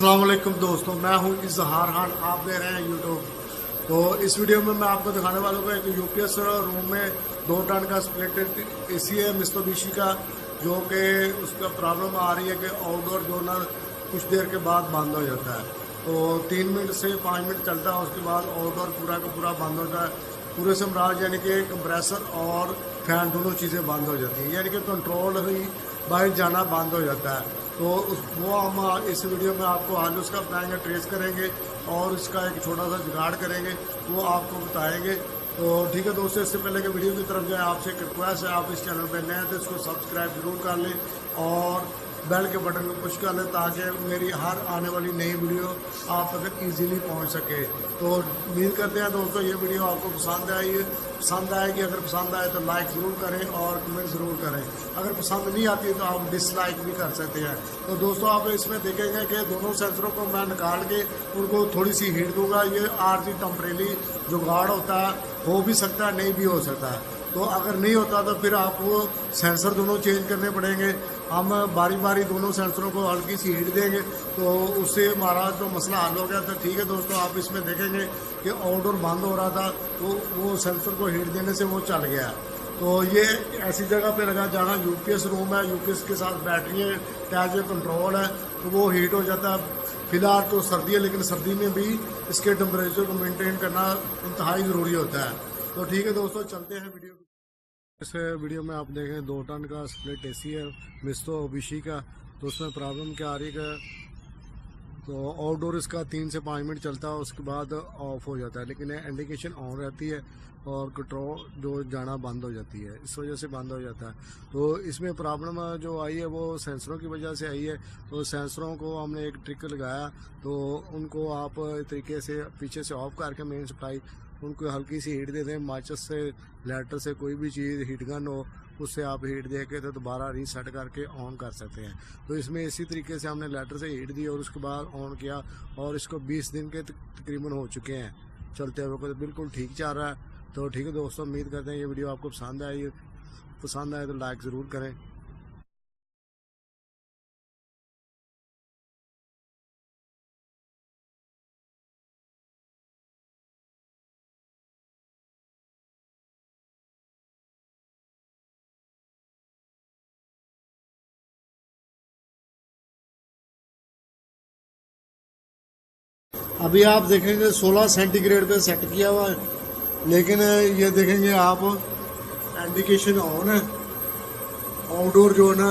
अस्सलाम वालेकुम दोस्तों, मैं हूं इजहार खान। आप देख रहे हैं यूट्यूब। तो इस वीडियो में मैं आपको दिखाने वाला हूँ एक यूपीएस रूम में 2 टन का स्प्लिट एसी है मित्सुबिशी का, जो कि उसका प्रॉब्लम आ रही है कि आउटडोर जो ना कुछ देर के बाद बंद हो जाता है। तो 3 मिनट से 5 मिनट चलता है, उसके बाद आउटडोर पूरा का पूरा बंद होता है। पूरे से मराज यानी कि कंप्रेसर और फैन दोनों चीज़ें बंद हो जाती हैं, यानी कि कंट्रोल ही बाहर जाना बंद हो जाता है। तो वो हम इस वीडियो में आपको आज उसका बताएंगे, ट्रेस करेंगे और इसका एक छोटा सा जुगाड़ करेंगे, वो आपको बताएंगे। तो ठीक है दोस्तों, इससे पहले कि वीडियो की तरफ जाए, आपसे एक रिक्वेस्ट है, आप इस चैनल पर नए हैं तो इसको सब्सक्राइब जरूर कर लें और बेल के बटन को पुश कर लें, ताकि मेरी हर आने वाली नई वीडियो आप तक इजीली पहुंच सके। तो उम्मीद करते हैं दोस्तों ये वीडियो आपको पसंद आएगी। अगर पसंद आए तो लाइक ज़रूर करें और कमेंट ज़रूर करें। अगर पसंद नहीं आती तो आप डिसलाइक भी कर सकते हैं। तो दोस्तों आप इसमें देखेंगे कि दोनों सेंसरों को मैं निकाल के उनको थोड़ी सी हीट दूंगा। ये आरजी टेम्परेरी जुगाड़ होता है, हो भी सकता है, नहीं भी हो सकता है। तो अगर नहीं होता तो फिर आपको सेंसर दोनों चेंज करने पड़ेंगे। हम बारी बारी दोनों सेंसरों को हल्की सी हीट देंगे, तो उससे हमारा जो मसला हल हो गया। तो ठीक है दोस्तों, आप इसमें देखेंगे कि आउटडोर बंद हो रहा था, तो वो सेंसर को हीट देने से वो चल गया। तो ये ऐसी जगह पे लगा जहाँ यूपीएस रूम है, यूपीएस के साथ बैटरी है, टैच कंट्रोल है, तो वो हीट हो जाता है। फिलहाल तो सर्दी है, लेकिन सर्दी में भी इसके टेम्परेचर को मेनटेन करना इंतहाई ज़रूरी होता है। तो ठीक है दोस्तों, चलते हैं वीडियो। इस वीडियो में आप देखें 2 टन का स्प्लिट एसी है मित्सुबिशी का। तो उसमें प्रॉब्लम क्या आ रही है, तो आउटडोर इसका 3 से 5 मिनट चलता है, उसके बाद ऑफ हो जाता है, लेकिन इंडिकेशन ऑन रहती है और कंट्रोल जो जाना बंद हो जाती है, इस वजह से बंद हो जाता है। तो इसमें प्रॉब्लम जो आई है वो सेंसरों की वजह से आई है। तो सेंसरों को हमने एक ट्रिक लगाया, तो उनको आप तरीके से पीछे से ऑफ करके मेन सप्लाई उनको हल्की सी हीट दे दें, माचिस से, लाइटर से, कोई भी चीज़ हीट गन हो उससे आप हीट दे के तो दोबारा रीसेट करके ऑन कर सकते हैं। तो इसमें इसी तरीके से हमने लाइटर से हीट दी और उसके बाद ऑन किया, और इसको 20 दिन के तकरीबन हो चुके हैं चलते हुए, तो बिल्कुल ठीक चल रहा है। तो ठीक है दोस्तों, उम्मीद करते हैं ये वीडियो आपको पसंद आए तो लाइक ज़रूर करें। अभी आप देखेंगे 16 सेंटीग्रेड पे सेट किया हुआ है, लेकिन ये देखेंगे आप इंडिकेशन ऑन है, आउटडोर जो है ना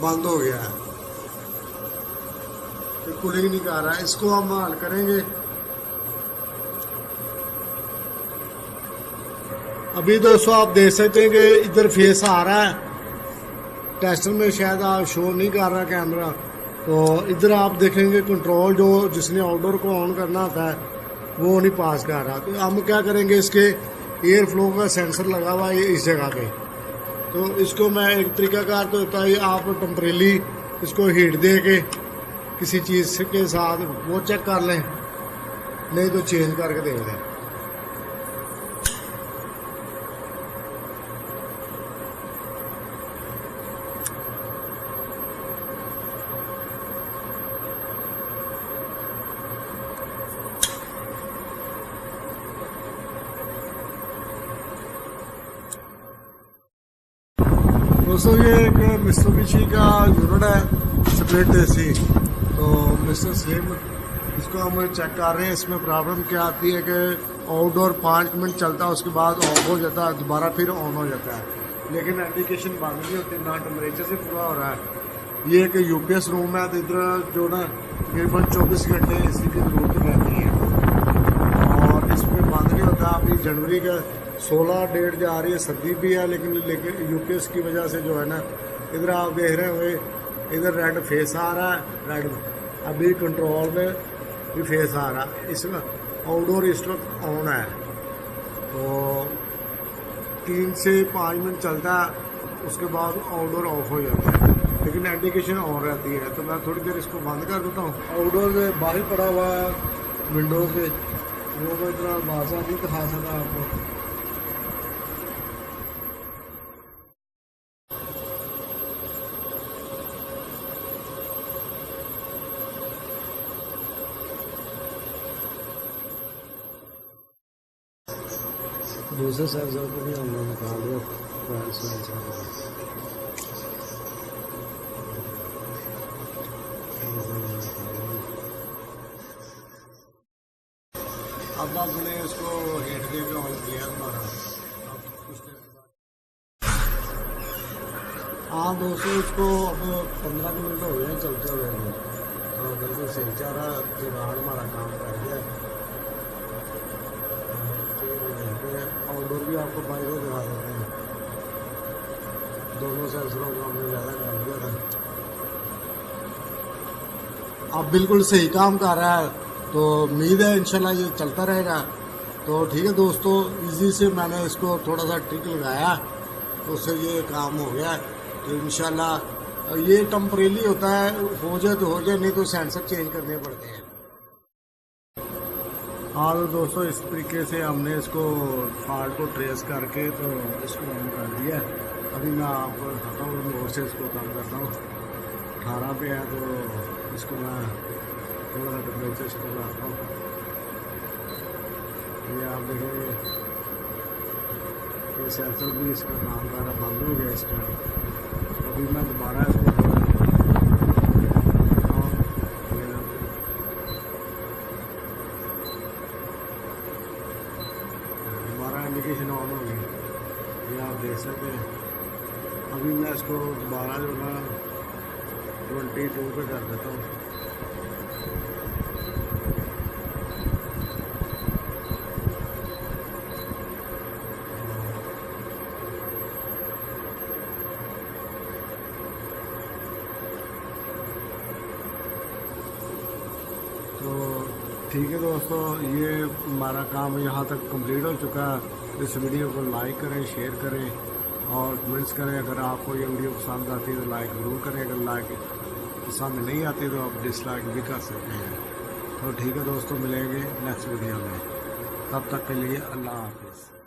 बंद हो गया है, तो कूलिंग नहीं कर रहा है। इसको हम हल करेंगे। अभी दोस्तों आप देख सकते हैं कि इधर फेस आ रहा है, टेस्टर में शायद आप शो नहीं कर रहा कैमरा। तो इधर आप देखेंगे कंट्रोल जो जिसने आउटडोर को ऑन करना होता है वो नहीं पास कर रहा। तो हम क्या करेंगे, इसके एयर फ्लो का सेंसर लगा हुआ है इस जगह पे। तो इसको मैं एक तरीकाकार तो होता है, आप टेम्परेली इसको हीट दे के किसी चीज़ के साथ वो चेक कर लें, नहीं तो चेंज करके देख लें। दोस्तों ये एक मित्सुबिशी का यूनिट है स्प्लिट एसी। तो मिस्टर स्लिम इसको हम चेक कर रहे हैं। इसमें प्रॉब्लम क्या आती है कि आउटडोर 5 मिनट चलता है, उसके बाद ऑफ हो जाता है, दोबारा फिर ऑन हो जाता है, लेकिन इंडिकेशन बंद नहीं होती, ना टेम्परेचर से पूरा हो रहा है। ये एक यूपीएस रूम है, तो इधर जो ना तकरीबन 24 घंटे एसी की ज़रूरत रहती है और इसमें बंद नहीं होता। अभी जनवरी का 16 डेट जा रही है, सर्दी भी है, लेकिन यूपीएस की वजह से जो है ना, इधर आप देख रहे होंगे इधर रेड फेस आ रहा है, रेड अभी कंट्रोल में भी फेस आ रहा है। इसमें आउटडोर इस वक्त ऑन है, तो 3 से 5 मिनट चलता है, उसके बाद आउटडोर ऑफ हो जाता है, लेकिन इंडिकेशन ऑन रहती है। तो मैं थोड़ी देर इसको बंद कर देता हूँ। आउटडोर में बाहर पड़ा हुआ है विंडो पे, वो मैं इतना बाजा नहीं दिखा सकता आपको। दूसरे सेंसर को भी हमने निकाल दिया फ्रंट सेंसर को। अब आपने इसको हेड दे के ऑन किया हमारा। अब कुछ देर के बाद हाँ दोस्तों, इसको अब 15 मिनट हो गए चलते हुए, तो बिल्कुल सही जा रहा है। जुगाड़ हमारा काम कर गया। आउटडोर भी आपको बाइक दिखा देते हैं। दोनों सेंसरों को हमने ज़्यादा कर दिया था। अब बिल्कुल सही काम कर रहा है, तो उम्मीद है इंशाल्लाह ये चलता रहेगा। तो ठीक है दोस्तों, इजी से मैंने इसको थोड़ा सा ट्रिक लगाया, तो उससे ये काम हो गया। तो इंशाल्लाह ये टेम्परेरी होता है, हो जाए तो हो जाए, नहीं तो सेंसर चेंज करने पड़ते हैं। हाँ तो दोस्तों, इस तरीके से हमने इसको फॉल्ट को ट्रेस करके तो इसको ऑन कर दिया। अभी मैं आपको दिखाता हूँ, मोड से इसको कम करता हूँ। 18 पे है, तो इसको मैं थोड़ा सा टेम्परेचर इसको लगाता हूँ। ये आप देखेंगे ये सेंसर भी इसका काम कर रहा, बंद हो गया इसका। अभी मैं दोबारा इसको दोबारा इंडिकेशन ऑन हो गई, ये आप देख सकते हैं। अभी मैं इसको दोबारा जो है 22 पे कर देता हूँ। तो ठीक है दोस्तों, ये हमारा काम यहाँ तक कंप्लीट हो चुका है। इस वीडियो को लाइक करें, शेयर करें और कमेंट्स करें। अगर आपको ये वीडियो पसंद आती है तो लाइक ज़रूर करें। अगर लाइक पसंद नहीं आती तो आप डिसलाइक भी कर सकते हैं। तो ठीक है दोस्तों, मिलेंगे नेक्स्ट वीडियो में। तब तक के लिए अल्लाह हाफिज़।